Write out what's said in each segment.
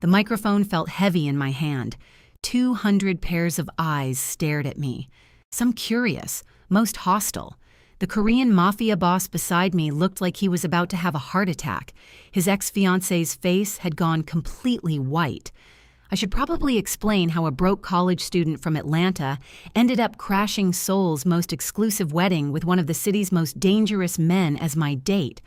The microphone felt heavy in my hand. 200 pairs of eyes stared at me. Some curious, most hostile. The Korean Mafia boss beside me looked like he was about to have a heart attack. His ex-fiancée's face had gone completely white. I should probably explain how a broke college student from Atlanta ended up crashing Seoul's most exclusive wedding with one of the city's most dangerous men as my date.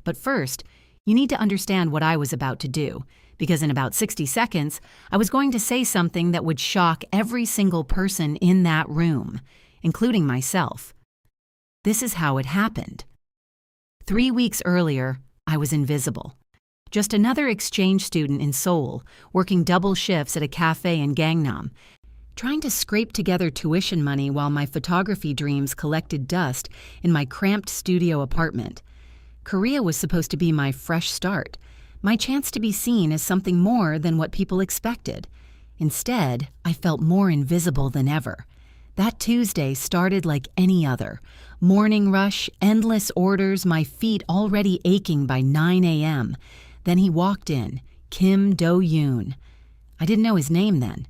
But first, you need to understand what I was about to do, because in about 60 seconds, I was going to say something that would shock every single person in that room, including myself. This is how it happened. 3 weeks earlier, I was invisible. Just another exchange student in Seoul, working double shifts at a cafe in Gangnam, trying to scrape together tuition money while my photography dreams collected dust in my cramped studio apartment. Korea was supposed to be my fresh start, my chance to be seen as something more than what people expected. Instead, I felt more invisible than ever. That Tuesday started like any other. Morning rush, endless orders, my feet already aching by 9 a.m. Then he walked in, Kim Do-yoon. I didn't know his name then.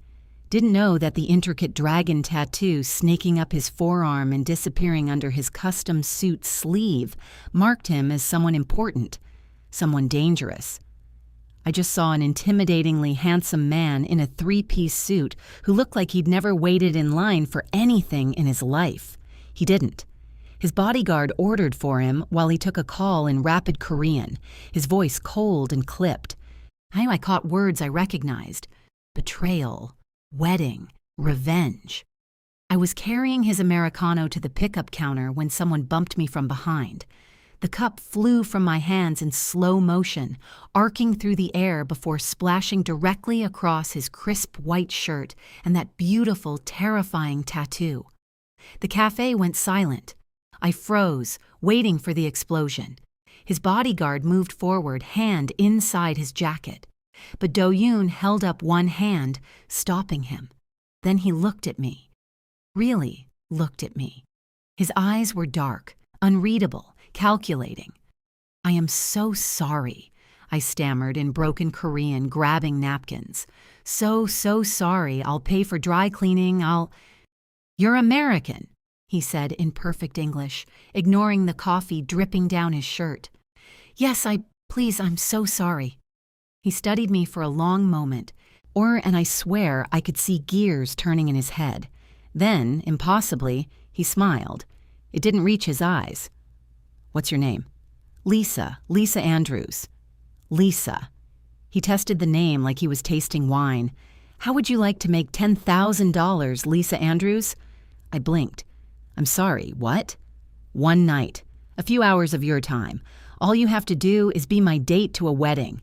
Didn't know that the intricate dragon tattoo snaking up his forearm and disappearing under his custom suit sleeve marked him as someone important, someone dangerous. I just saw an intimidatingly handsome man in a three-piece suit who looked like he'd never waited in line for anything in his life. He didn't. His bodyguard ordered for him while he took a call in rapid Korean, his voice cold and clipped. I caught words I recognized. Betrayal, wedding, revenge. I was carrying his Americano to the pickup counter when someone bumped me from behind. The cup flew from my hands in slow motion, arcing through the air before splashing directly across his crisp white shirt and that beautiful, terrifying tattoo. The cafe went silent. I froze, waiting for the explosion. His bodyguard moved forward, hand inside his jacket. But Do-yoon held up one hand, stopping him. Then he looked at me. Really looked at me. His eyes were dark, unreadable, calculating. "I am so sorry," I stammered in broken Korean, grabbing napkins. So sorry. I'll pay for dry cleaning. "You're American," he said in perfect English, ignoring the coffee dripping down his shirt. "Yes, please, I'm so sorry." He studied me for a long moment, and I swear I could see gears turning in his head. Then, impossibly, he smiled. It didn't reach his eyes. "What's your name?" Lisa Andrews." Lisa. He tested the name like he was tasting wine. "How would you like to make $10,000, Lisa Andrews?" I blinked. "I'm sorry, what?" "One night. A few hours of your time. All you have to do is be my date to a wedding."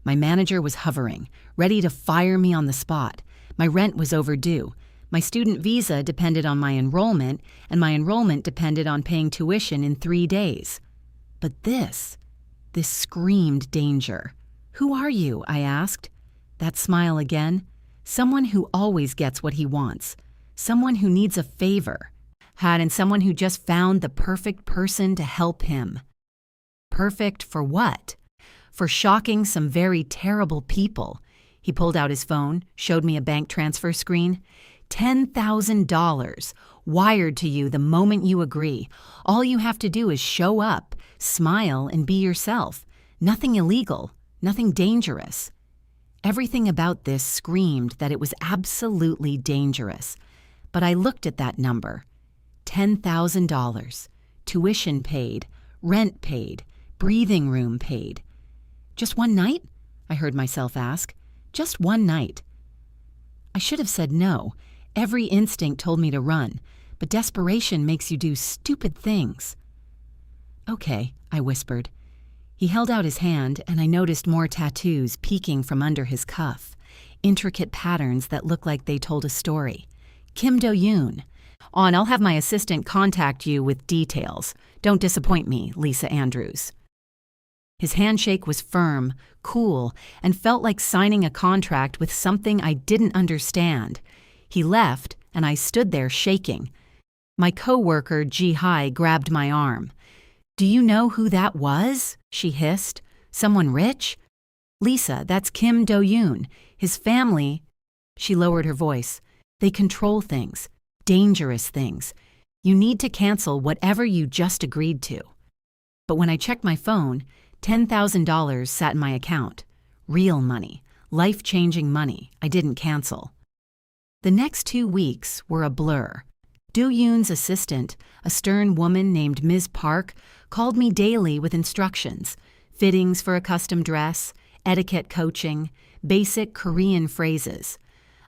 My manager was hovering, ready to fire me on the spot. My rent was overdue. My student visa depended on my enrollment, and my enrollment depended on paying tuition in 3 days. But this screamed danger. "Who are you?" I asked. That smile again. Someone who always gets what he wants. Someone who needs a favor. And someone who just found the perfect person to help him. Perfect for what? For shocking some very terrible people. He pulled out his phone, showed me a bank transfer screen. $10,000, wired to you the moment you agree. All you have to do is show up, smile, and be yourself. Nothing illegal, nothing dangerous. Everything about this screamed that it was absolutely dangerous. But I looked at that number. $10,000. Tuition paid, rent paid, breathing room paid. "Just one night?" I heard myself ask. "Just one night." I should have said no. Every instinct told me to run, but desperation makes you do stupid things. "Okay," I whispered. He held out his hand, and I noticed more tattoos peeking from under his cuff, intricate patterns that looked like they told a story. "Kim Do-yoon. I'll have my assistant contact you with details. Don't disappoint me, Lisa Andrews." His handshake was firm, cool, and felt like signing a contract with something I didn't understand. He left, and I stood there shaking. My coworker, Ji-hai, grabbed my arm. "Do you know who that was?" she hissed. "Someone rich?" Lisa, that's Kim Do-yoon. His family, she lowered her voice. They control things, dangerous things. You need to cancel whatever you just agreed to. But when I checked my phone, $10,000 sat in my account. Real money, life-changing money I didn't cancel. The next 2 weeks were a blur. Do-yoon's assistant, a stern woman named Ms. Park, called me daily with instructions, fittings for a custom dress, etiquette coaching, basic Korean phrases.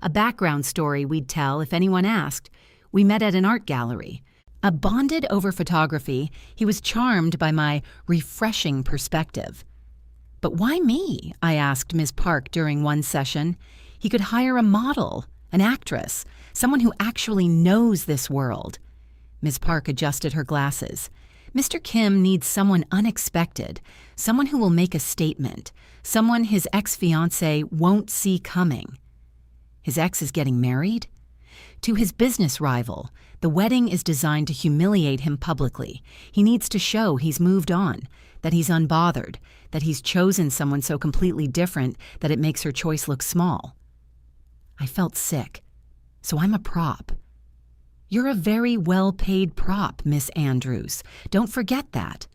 A background story we'd tell if anyone asked. We met at an art gallery. Bonded over photography, he was charmed by my refreshing perspective. But why me? I asked Ms. Park during one session. He could hire a model, an actress, someone who actually knows this world. Ms. Park adjusted her glasses. Mr. Kim needs someone unexpected, someone who will make a statement, someone his ex-fiancée won't see coming. His ex is getting married? To his business rival, the wedding is designed to humiliate him publicly. He needs to show he's moved on, that he's unbothered, that he's chosen someone so completely different that it makes her choice look small. I felt sick. So I'm a prop. You're a very well-paid prop, Miss Andrews. Don't forget that.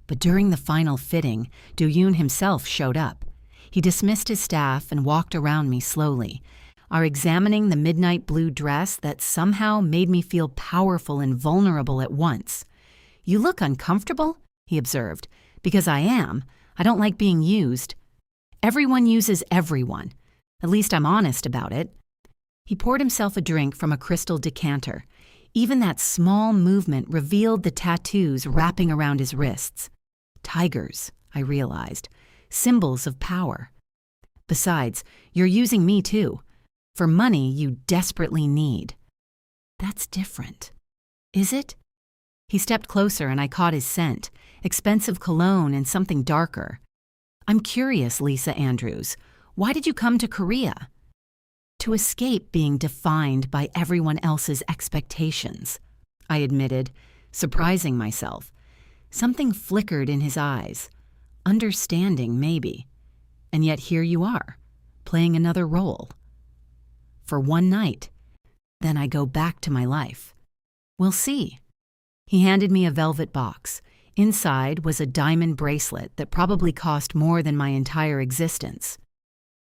But during the final fitting, Do-yoon himself showed up. He dismissed his staff and walked around me slowly, examining the midnight blue dress that somehow made me feel powerful and vulnerable at once. You look uncomfortable, he observed. Because I am. I don't like being used. Everyone uses everyone. At least I'm honest about it. He poured himself a drink from a crystal decanter. Even that small movement revealed the tattoos wrapping around his wrists. Tigers, I realized. Symbols of power. Besides, you're using me too. For money you desperately need. That's different. Is it? He stepped closer and I caught his scent, expensive cologne and something darker. I'm curious, Lisa Andrews. Why did you come to Korea? To escape being defined by everyone else's expectations, I admitted, surprising myself. Something flickered in his eyes. Understanding, maybe. And yet here you are, playing another role. For one night. Then I go back to my life. We'll see. He handed me a velvet box. Inside was a diamond bracelet that probably cost more than my entire existence.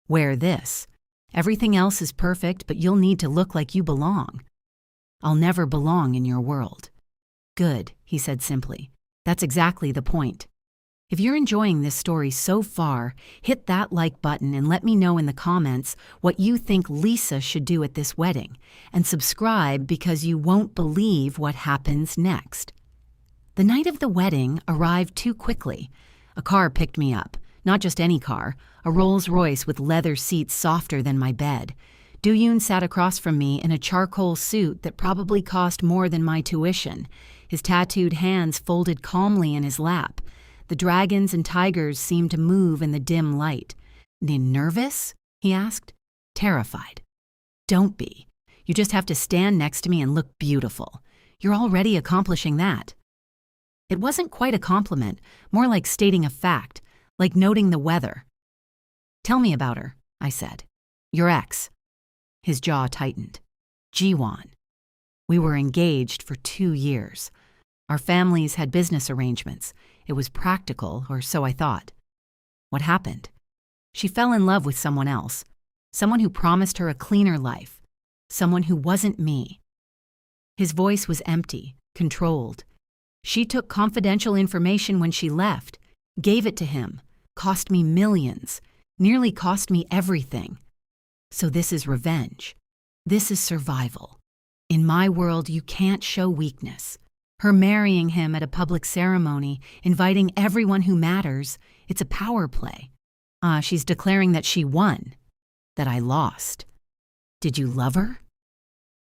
Wear this. Everything else is perfect, but you'll need to look like you belong. I'll never belong in your world. Good, he said simply. That's exactly the point. If you're enjoying this story so far, hit that like button and let me know in the comments what you think Lisa should do at this wedding, and subscribe because you won't believe what happens next. The night of the wedding arrived too quickly. A car picked me up, not just any car, a Rolls-Royce with leather seats softer than my bed. Do-yoon sat across from me in a charcoal suit that probably cost more than my tuition, his tattooed hands folded calmly in his lap. The dragons and tigers seemed to move in the dim light. Nervous? He asked. Terrified. Don't be. You just have to stand next to me and look beautiful. You're already accomplishing that. It wasn't quite a compliment, more like stating a fact, like noting the weather. Tell me about her, I said. Your ex. His jaw tightened. Jiwon. We were engaged for 2 years. Our families had business arrangements. It was practical, or so I thought. What happened? She fell in love with someone else, someone who promised her a cleaner life, someone who wasn't me. His voice was empty, controlled. She took confidential information when she left, gave it to him, cost me millions, nearly cost me everything. So this is revenge. This is survival. In my world, you can't show weakness. Her marrying him at a public ceremony, inviting everyone who matters, it's a power play. She's declaring that she won, that I lost. Did you love her?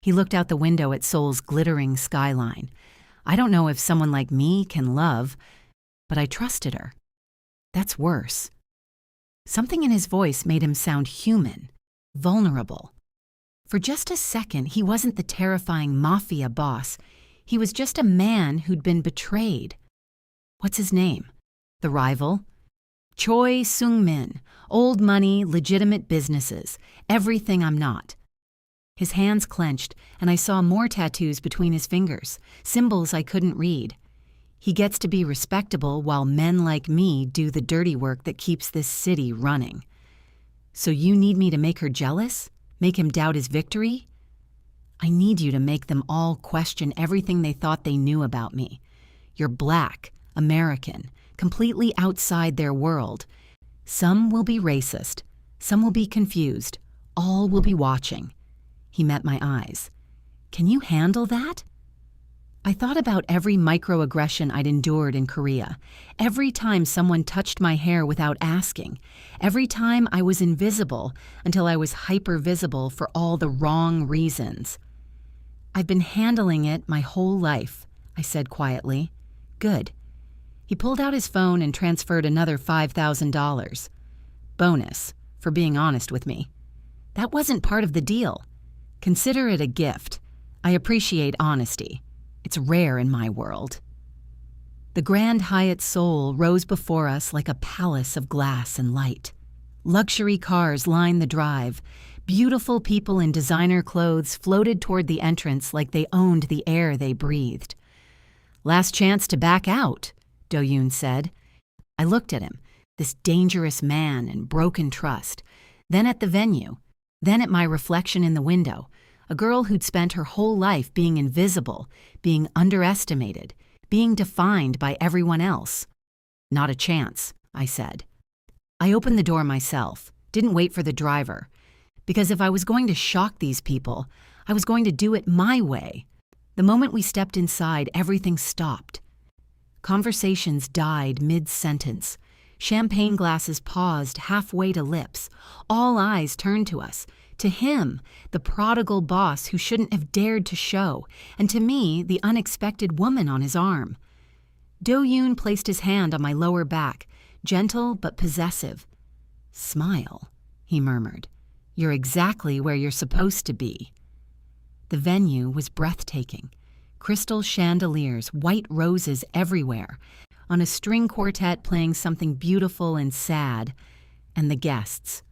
He looked out the window at Seoul's glittering skyline. I don't know if someone like me can love, but I trusted her. That's worse. Something in his voice made him sound human, vulnerable. For just a second, he wasn't the terrifying Mafia boss. He was just a man who'd been betrayed. What's his name? The rival? Choi Sung-min, old money, legitimate businesses, everything I'm not. His hands clenched, and I saw more tattoos between his fingers, symbols I couldn't read. He gets to be respectable while men like me do the dirty work that keeps this city running. So you need me to make her jealous? Make him doubt his victory? I need you to make them all question everything they thought they knew about me. You're black, American, completely outside their world. Some will be racist, some will be confused, all will be watching. He met my eyes. Can you handle that? I thought about every microaggression I'd endured in Korea, every time someone touched my hair without asking, every time I was invisible until I was hyper-visible for all the wrong reasons. I've been handling it my whole life, I said quietly. Good. He pulled out his phone and transferred another $5,000. Bonus, for being honest with me. That wasn't part of the deal. Consider it a gift. I appreciate honesty. It's rare in my world. The Grand Hyatt Seoul rose before us like a palace of glass and light. Luxury cars lined the drive. Beautiful people in designer clothes floated toward the entrance like they owned the air they breathed. Last chance to back out, Do-yoon said. I looked at him, this dangerous man in broken trust, then at the venue, then at my reflection in the window, a girl who'd spent her whole life being invisible, being underestimated, being defined by everyone else. Not a chance, I said. I opened the door myself, didn't wait for the driver, because if I was going to shock these people, I was going to do it my way. The moment we stepped inside, everything stopped. Conversations died mid-sentence. Champagne glasses paused halfway to lips. All eyes turned to us, to him, the prodigal boss who shouldn't have dared to show, and to me, the unexpected woman on his arm. Do-yoon placed his hand on my lower back, gentle but possessive. Smile, he murmured. You're exactly where you're supposed to be. The venue was breathtaking. Crystal chandeliers, white roses everywhere, on a string quartet playing something beautiful and sad, and the guests.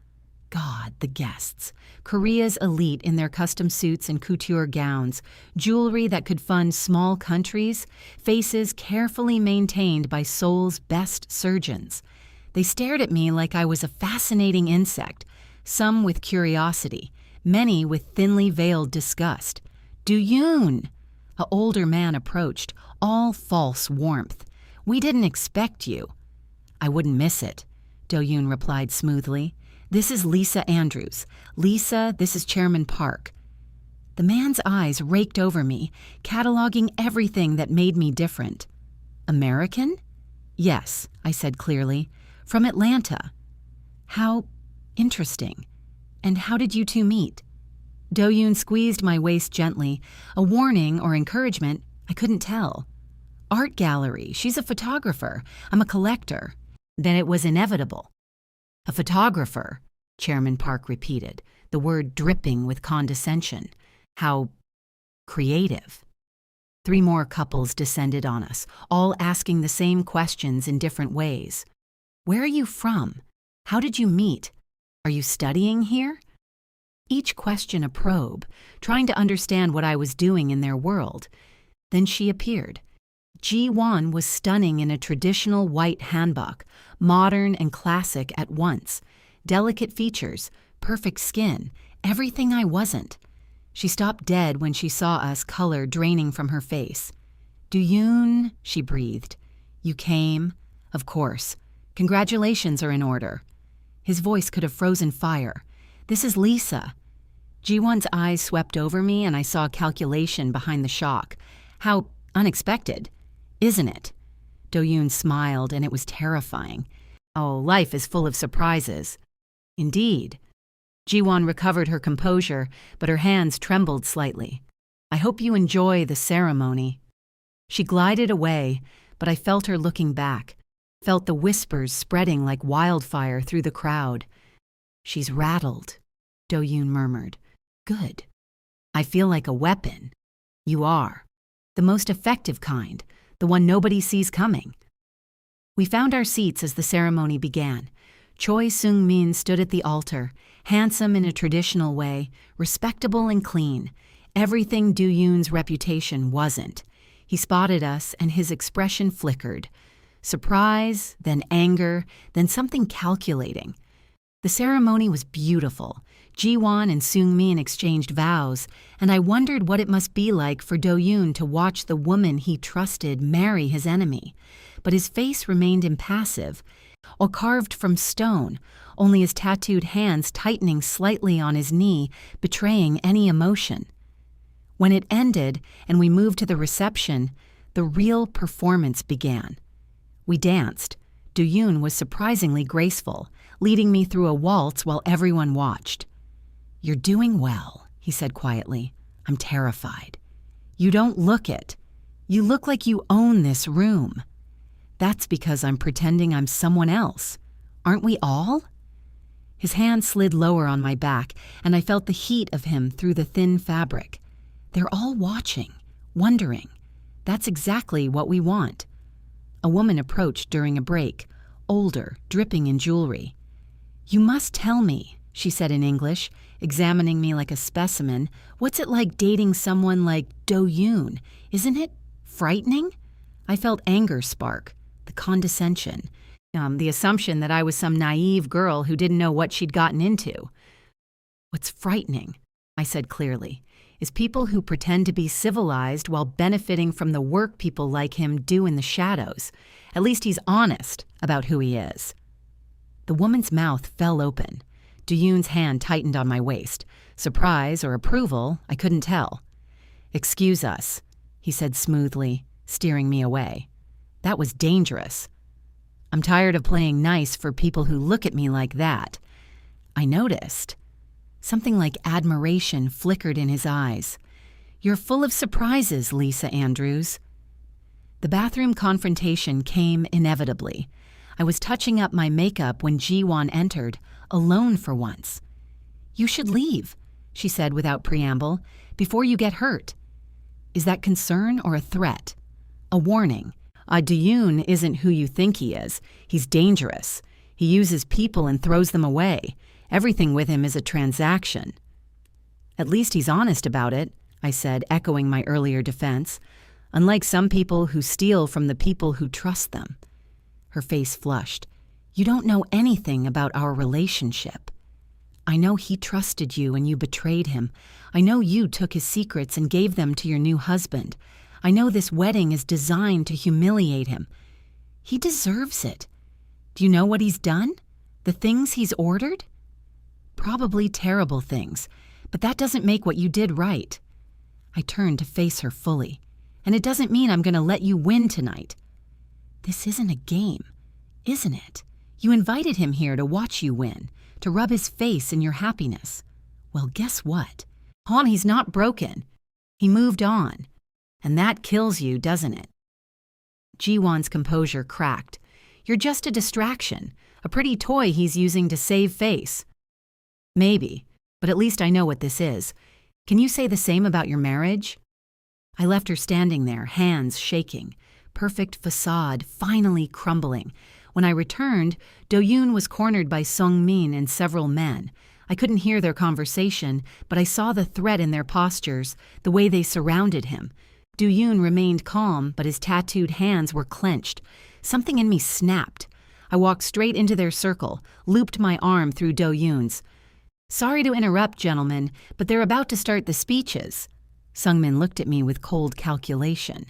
God, the guests. Korea's elite in their custom suits and couture gowns, jewelry that could fund small countries, faces carefully maintained by Seoul's best surgeons. They stared at me like I was a fascinating insect, some with curiosity, many with thinly veiled disgust. Do-yoon! An older man approached, all false warmth. We didn't expect you. I wouldn't miss it, Do-yoon replied smoothly. This is Lisa Andrews. Lisa, this is Chairman Park. The man's eyes raked over me, cataloging everything that made me different. American? Yes, I said clearly. From Atlanta. How interesting. And how did you two meet? Do-yoon squeezed my waist gently. A warning or encouragement, I couldn't tell. Art gallery. She's a photographer. I'm a collector. Then it was inevitable. A photographer, Chairman Park repeated, the word dripping with condescension. How creative. 3 more couples descended on us, all asking the same questions in different ways. Where are you from? How did you meet? Are you studying here? Each question a probe, trying to understand what I was doing in their world. Then she appeared. Ji-won was stunning in a traditional white hanbok, modern and classic at once. Delicate features, perfect skin, everything I wasn't. She stopped dead when she saw us, color draining from her face. Do-yoon, she breathed. You came? Of course. Congratulations are in order. His voice could have frozen fire. This is Lisa. Ji-won's eyes swept over me and I saw calculation behind the shock. How unexpected. Isn't it? Do-yoon smiled, and it was terrifying. Oh, life is full of surprises. Indeed. Ji-won recovered her composure, but her hands trembled slightly. I hope you enjoy the ceremony. She glided away, but I felt her looking back, felt the whispers spreading like wildfire through the crowd. She's rattled, Do-yoon murmured. Good. I feel like a weapon. You are. The most effective kind. The one nobody sees coming. We found our seats as the ceremony began. Choi Seung-min stood at the altar, handsome in a traditional way, respectable and clean. Everything Do-yoon's reputation wasn't. He spotted us and his expression flickered. Surprise, then anger, then something calculating. The ceremony was beautiful. Ji-won and Seung-min exchanged vows, and I wondered what it must be like for Do-yoon to watch the woman he trusted marry his enemy. But his face remained impassive, or carved from stone, only his tattooed hands tightening slightly on his knee, betraying any emotion. When it ended and we moved to the reception, the real performance began. We danced. Do-yoon was surprisingly graceful, leading me through a waltz while everyone watched. "You're doing well," he said quietly. "I'm terrified. You don't look it. You look like you own this room." "That's because I'm pretending I'm someone else. Aren't we all?" His hand slid lower on my back, and I felt the heat of him through the thin fabric. They're all watching, wondering. That's exactly what we want. A woman approached during a break, older, dripping in jewelry. "You must tell me," she said in English, examining me like a specimen. "What's it like dating someone like Do-yoon? Isn't it frightening?" I felt anger spark, the condescension, the assumption that I was some naive girl who didn't know what she'd gotten into. "What's frightening," I said clearly, "is people who pretend to be civilized while benefiting from the work people like him do in the shadows. At least he's honest about who he is." The woman's mouth fell open. Do-yoon's hand tightened on my waist. Surprise or approval, I couldn't tell. "Excuse us," he said smoothly, steering me away. That was dangerous. "I'm tired of playing nice for people who look at me like that." I noticed. Something like admiration flickered in his eyes. "You're full of surprises, Lisa Andrews." The bathroom confrontation came inevitably. I was touching up my makeup when Ji-won entered, alone for once. "You should leave," she said without preamble, "before you get hurt." Is that concern or a threat? A warning. Do-yoon isn't who you think he is. He's dangerous. He uses people and throws them away. Everything with him is a transaction. "At least he's honest about it," I said, echoing my earlier defense. "Unlike some people who steal from the people who trust them." Her face flushed. "You don't know anything about our relationship. I know he trusted you and you betrayed him. I know you took his secrets and gave them to your new husband. I know this wedding is designed to humiliate him. He deserves it. Do you know what he's done? The things he's ordered? Probably terrible things, but that doesn't make what you did right." I turned to face her fully. "And it doesn't mean I'm going to let you win tonight." "This isn't a game, isn't it? You invited him here to watch you win, to rub his face in your happiness. Well, guess what? He's not broken. He moved on. And that kills you, doesn't it?" Ji-won's composure cracked. "You're just a distraction, a pretty toy he's using to save face." "Maybe, but at least I know what this is. Can you say the same about your marriage?" I left her standing there, hands shaking. Perfect facade finally crumbling. When I returned, Do-yoon was cornered by Seung-min and several men. I couldn't hear their conversation, but I saw the threat in their postures, the way they surrounded him. Do-yoon remained calm, but his tattooed hands were clenched. Something in me snapped. I walked straight into their circle, looped my arm through Do-yoon's. "Sorry to interrupt, gentlemen, but they're about to start the speeches." Seung-min looked at me with cold calculation.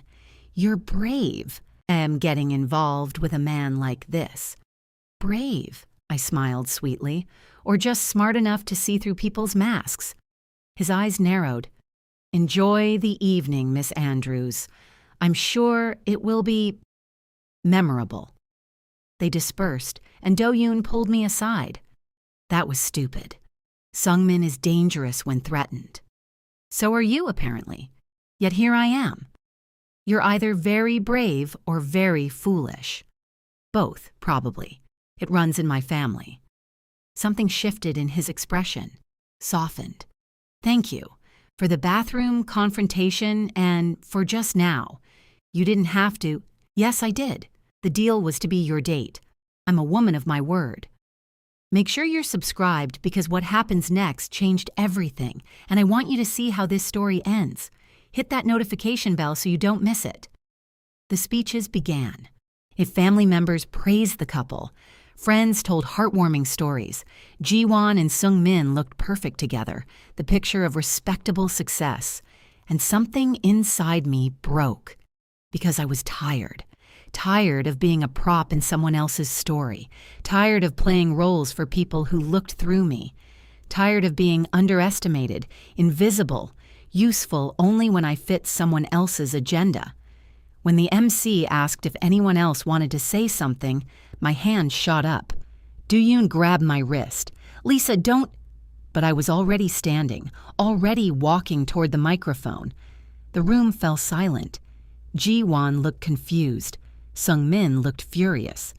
"You're brave. I am getting involved with a man like this." "Brave," I smiled sweetly, "or just smart enough to see through people's masks." His eyes narrowed. "Enjoy the evening, Miss Andrews. I'm sure it will be memorable." They dispersed, and Do-yoon pulled me aside. That was stupid. Seung-min is dangerous when threatened. So are you, apparently. Yet here I am. You're either very brave or very foolish. Both, probably. It runs in my family. Something shifted in his expression, softened. "Thank you. For the bathroom confrontation and for just now. You didn't have to." "Yes, I did. The deal was to be your date. I'm a woman of my word. Make sure you're subscribed because what happens next changed everything, and I want you to see how this story ends. Hit that notification bell so you don't miss it. The speeches began. Family members praised the couple. Friends told heartwarming stories. Ji-won and Sung-min looked perfect together, the picture of respectable success. And something inside me broke. Because I was tired. Tired of being a prop in someone else's story. Tired of playing roles for people who looked through me. Tired of being underestimated, invisible, useful only when I fit someone else's agenda. When the MC asked if anyone else wanted to say something, my hand shot up. Do-yoon grabbed my wrist. "Lisa, don't—" But I was already standing, already walking toward the microphone. The room fell silent. Ji-won looked confused. Sung-min looked furious.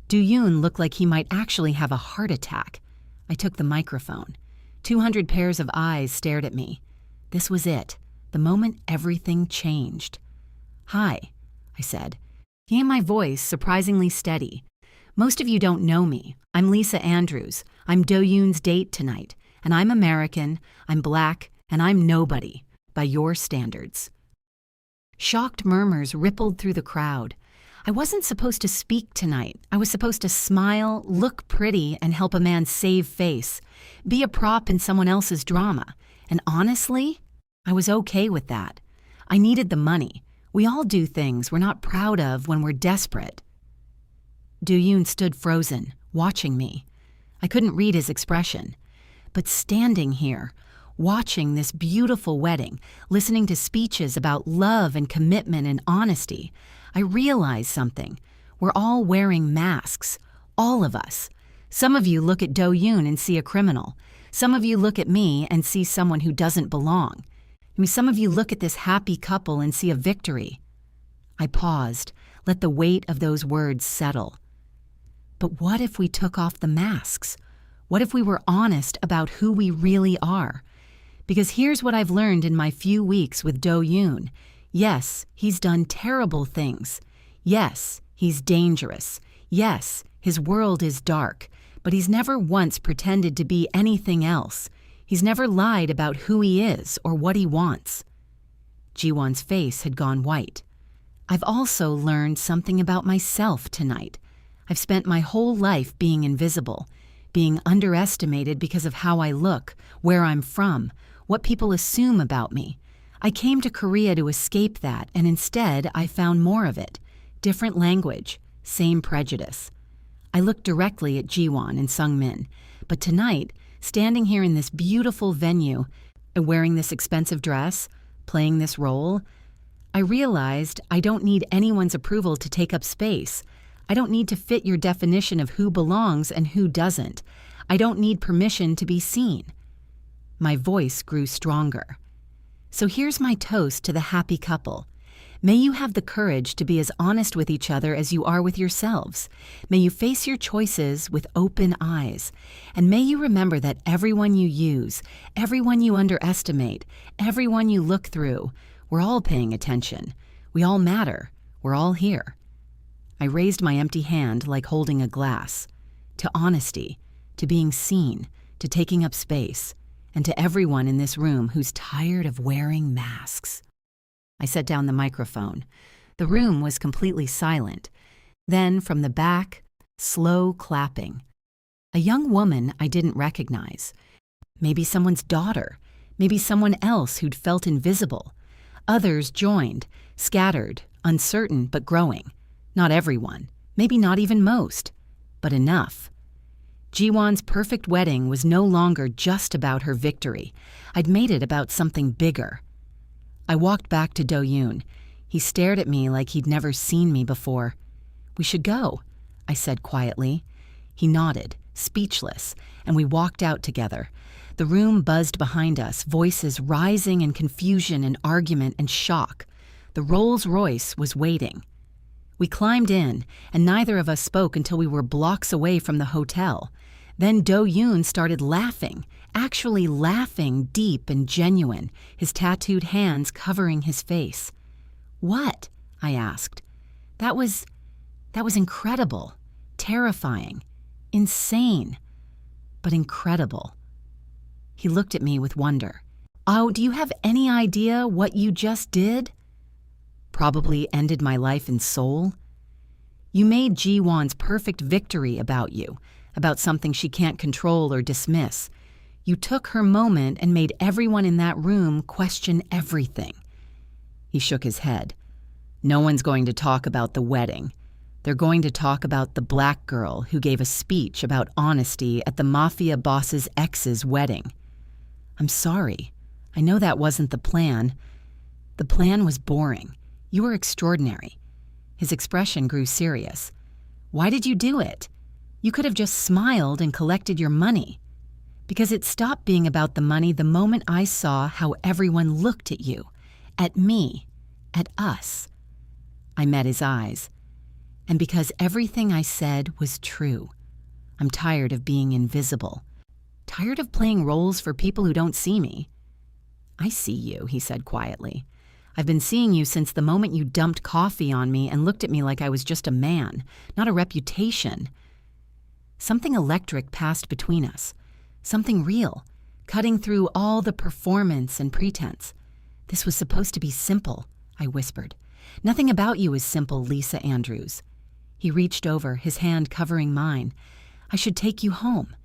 Do-yoon looked like he might actually have a heart attack. I took the microphone. 200 pairs of eyes stared at me. This was it, the moment everything changed. "Hi," I said. He and my voice surprisingly steady. "Most of you don't know me. I'm Lisa Andrews. I'm Do-yoon's date tonight. And I'm American, I'm black, and I'm nobody, by your standards." Shocked murmurs rippled through the crowd. I wasn't supposed to speak tonight. I was supposed to smile, look pretty, and help a man save face. Be a prop in someone else's drama. And honestly, I was okay with that. I needed the money. We all do things we're not proud of when we're desperate. Do-yoon stood frozen, watching me. I couldn't read his expression. But standing here, watching this beautiful wedding, listening to speeches about love and commitment and honesty, I realized something. We're all wearing masks, all of us. Some of you look at Do-yoon and see a criminal. Some of you look at me and see someone who doesn't belong. Some of you look at this happy couple and see a victory. I paused, let the weight of those words settle. But what if we took off the masks? What if we were honest about who we really are? Because here's what I've learned in my few weeks with Do-yoon. Yes, he's done terrible things. Yes, he's dangerous. Yes, his world is dark. But he's never once pretended to be anything else. He's never lied about who he is or what he wants. Ji-won's face had gone white. I've also learned something about myself tonight. I've spent my whole life being invisible, being underestimated because of how I look, where I'm from, what people assume about me. I came to Korea to escape that, and instead I found more of it. Different language, same prejudice. I looked directly at Ji-won and Sung-min, but tonight, standing here in this beautiful venue, wearing this expensive dress, playing this role, I realized I don't need anyone's approval to take up space. I don't need to fit your definition of who belongs and who doesn't. I don't need permission to be seen. My voice grew stronger. So here's my toast to the happy couple. May you have the courage to be as honest with each other as you are with yourselves. May you face your choices with open eyes. And may you remember that everyone you use, everyone you underestimate, everyone you look through, we're all paying attention. We all matter. We're all here. I raised my empty hand like holding a glass. To honesty, to being seen, to taking up space, and to everyone in this room who's tired of wearing masks. I set down the microphone. The room was completely silent. Then, from the back, slow clapping. A young woman I didn't recognize. Maybe someone's daughter. Maybe someone else who'd felt invisible. Others joined, scattered, uncertain but growing. Not everyone, maybe not even most, but enough. Ji-won's perfect wedding was no longer just about her victory. I'd made it about something bigger. I walked back to Do-yoon. He stared at me like he'd never seen me before. "We should go," I said quietly. He nodded, speechless, and we walked out together. The room buzzed behind us, voices rising in confusion and argument and shock. The Rolls-Royce was waiting. We climbed in, and neither of us spoke until we were blocks away from the hotel. Then Do-yoon started laughing, actually laughing deep and genuine, his tattooed hands covering his face. "What?" I asked. That was That was incredible, terrifying, insane, but incredible. He looked at me with wonder. Oh, do you have any idea what you just did? Probably ended my life in Seoul. You made Ji-won's perfect victory about you, about something she can't control or dismiss. You took her moment and made everyone in that room question everything. He shook his head. No one's going to talk about the wedding. They're going to talk about the black girl who gave a speech about honesty at the Mafia boss's ex's wedding. I'm sorry. I know that wasn't the plan. The plan was boring. You were extraordinary. His expression grew serious. Why did you do it? You could have just smiled and collected your money. Because it stopped being about the money the moment I saw how everyone looked at you, at me, at us. I met his eyes. And because everything I said was true. I'm tired of being invisible. Tired of playing roles for people who don't see me. I see you, he said quietly. I've been seeing you since the moment you dumped coffee on me and looked at me like I was just a man, not a reputation. Something electric passed between us. Something real, cutting through all the performance and pretense. This was supposed to be simple, I whispered. Nothing about you is simple, Lisa Andrews. He reached over, his hand covering mine. I should take you home,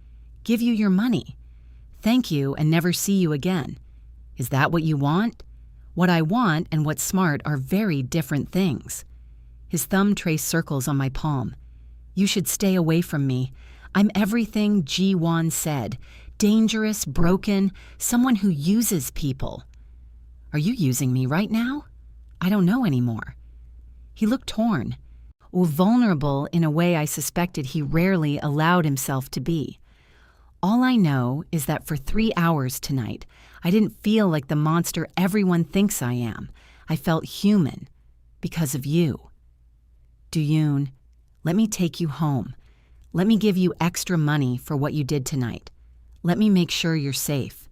give you your money, thank you and never see you again. Is that what you want? What I want and what's smart are very different things. His thumb traced circles on my palm. You should stay away from me. I'm everything Ji-won said. Dangerous, broken, someone who uses people. Are you using me right now? I don't know anymore. He looked torn, or vulnerable in a way I suspected he rarely allowed himself to be. All I know is that for 3 hours tonight, I didn't feel like the monster everyone thinks I am. I felt human because of you. Do-yoon, let me take you home. Let me give you extra money for what you did tonight. Let me make sure you're safe.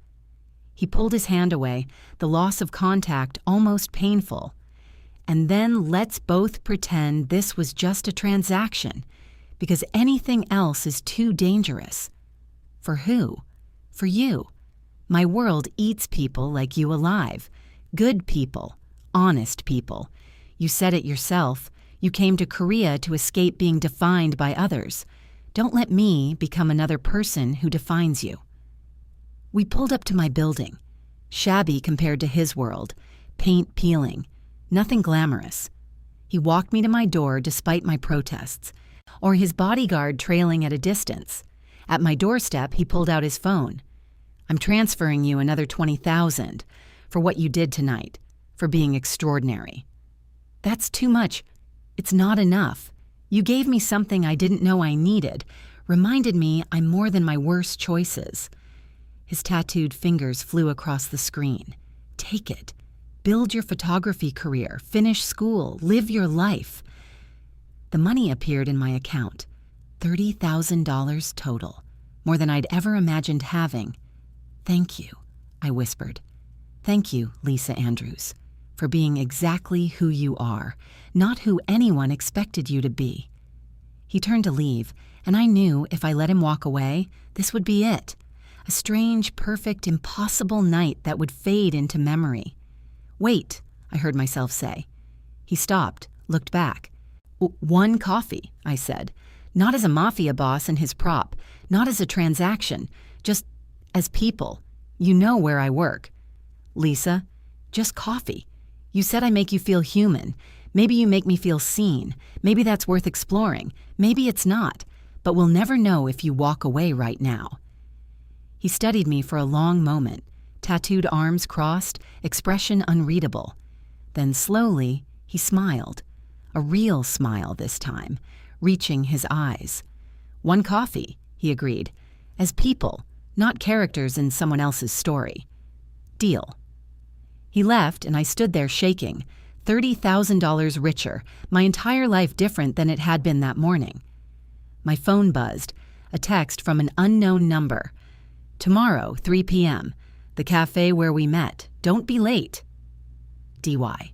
He pulled his hand away, the loss of contact almost painful. And then let's both pretend this was just a transaction, because anything else is too dangerous. For who? For you. My world eats people like you alive. Good people. Honest people. You said it yourself. You came to Korea to escape being defined by others. Don't let me become another person who defines you. We pulled up to my building. Shabby compared to his world. Paint peeling. Nothing glamorous. He walked me to my door despite my protests, or his bodyguard trailing at a distance. At my doorstep, he pulled out his phone. I'm transferring you another $20,000 for what you did tonight, for being extraordinary. That's too much. It's not enough. You gave me something I didn't know I needed, reminded me I'm more than my worst choices. His tattooed fingers flew across the screen. Take it. Build your photography career, finish school, live your life. The money appeared in my account. $30,000 total, more than I'd ever imagined having. Thank you, I whispered. Thank you, Lisa Andrews, for being exactly who you are, not who anyone expected you to be. He turned to leave, and I knew if I let him walk away, this would be it. A strange, perfect, impossible night that would fade into memory. Wait, I heard myself say. He stopped, looked back. One coffee, I said. Not as a mafia boss and his prop, not as a transaction, just as people. You know where I work. Lisa, just coffee. You said I make you feel human. Maybe you make me feel seen. Maybe that's worth exploring. Maybe it's not. But we'll never know if you walk away right now. He studied me for a long moment, tattooed arms crossed, expression unreadable. Then slowly, he smiled. A real smile this time, reaching his eyes. One coffee, he agreed. As people, not characters in someone else's story. Deal. He left, and I stood there shaking, $30,000 richer, my entire life different than it had been that morning. My phone buzzed, a text from an unknown number. Tomorrow, 3 p.m., the cafe where we met. Don't be late. DY.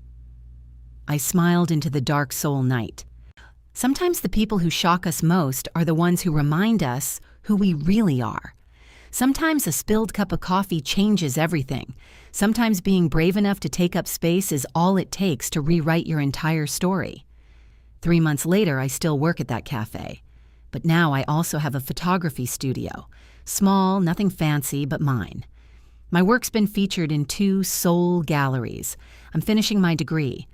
I smiled into the dark Seoul night. Sometimes the people who shock us most are the ones who remind us who we really are. Sometimes a spilled cup of coffee changes everything. Sometimes being brave enough to take up space is all it takes to rewrite your entire story. 3 months later, I still work at that cafe. But now I also have a photography studio. Small, nothing fancy, but mine. My work's been featured in 2 Seoul galleries. I'm finishing my degree.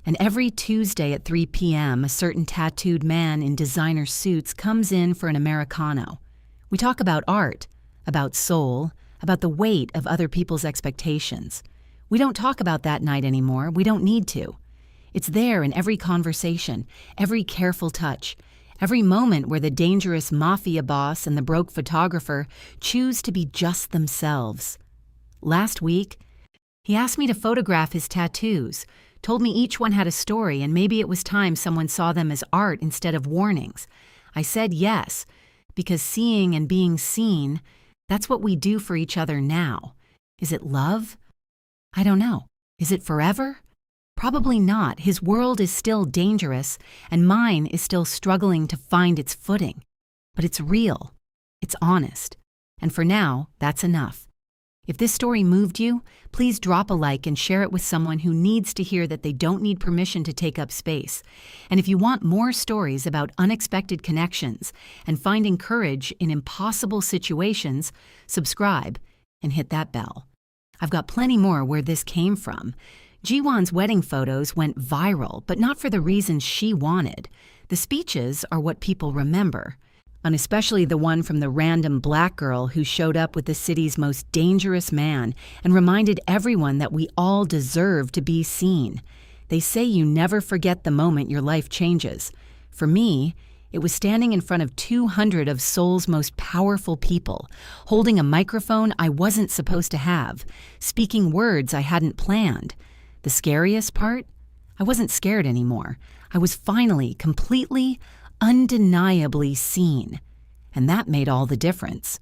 And every Tuesday at 3 p.m., a certain tattooed man in designer suits comes in for an Americano. We talk about art, about soul, about the weight of other people's expectations. We don't talk about that night anymore. We don't need to. It's there in every conversation, every careful touch, every moment where the dangerous mafia boss and the broke photographer choose to be just themselves. Last week, he asked me to photograph his tattoos, told me each one had a story and maybe it was time someone saw them as art instead of warnings. I said yes, because seeing and being seen, that's what we do for each other now. Is it love? I don't know. Is it forever? Probably not. His world is still dangerous, and mine is still struggling to find its footing. But it's real. It's honest. And for now, that's enough. If this story moved you, please drop a like and share it with someone who needs to hear that they don't need permission to take up space. And if you want more stories about unexpected connections and finding courage in impossible situations, subscribe and hit that bell. I've got plenty more where this came from. Jiwon's wedding photos went viral, but not for the reasons she wanted. The speeches are what people remember. And especially the one from the random black girl who showed up with the city's most dangerous man and reminded everyone that we all deserve to be seen. They say you never forget the moment your life changes. For me, it was standing in front of 200 of Seoul's most powerful people, holding a microphone I wasn't supposed to have, speaking words I hadn't planned. The scariest part? I wasn't scared anymore. I was finally, completely, undeniably seen. And that made all the difference.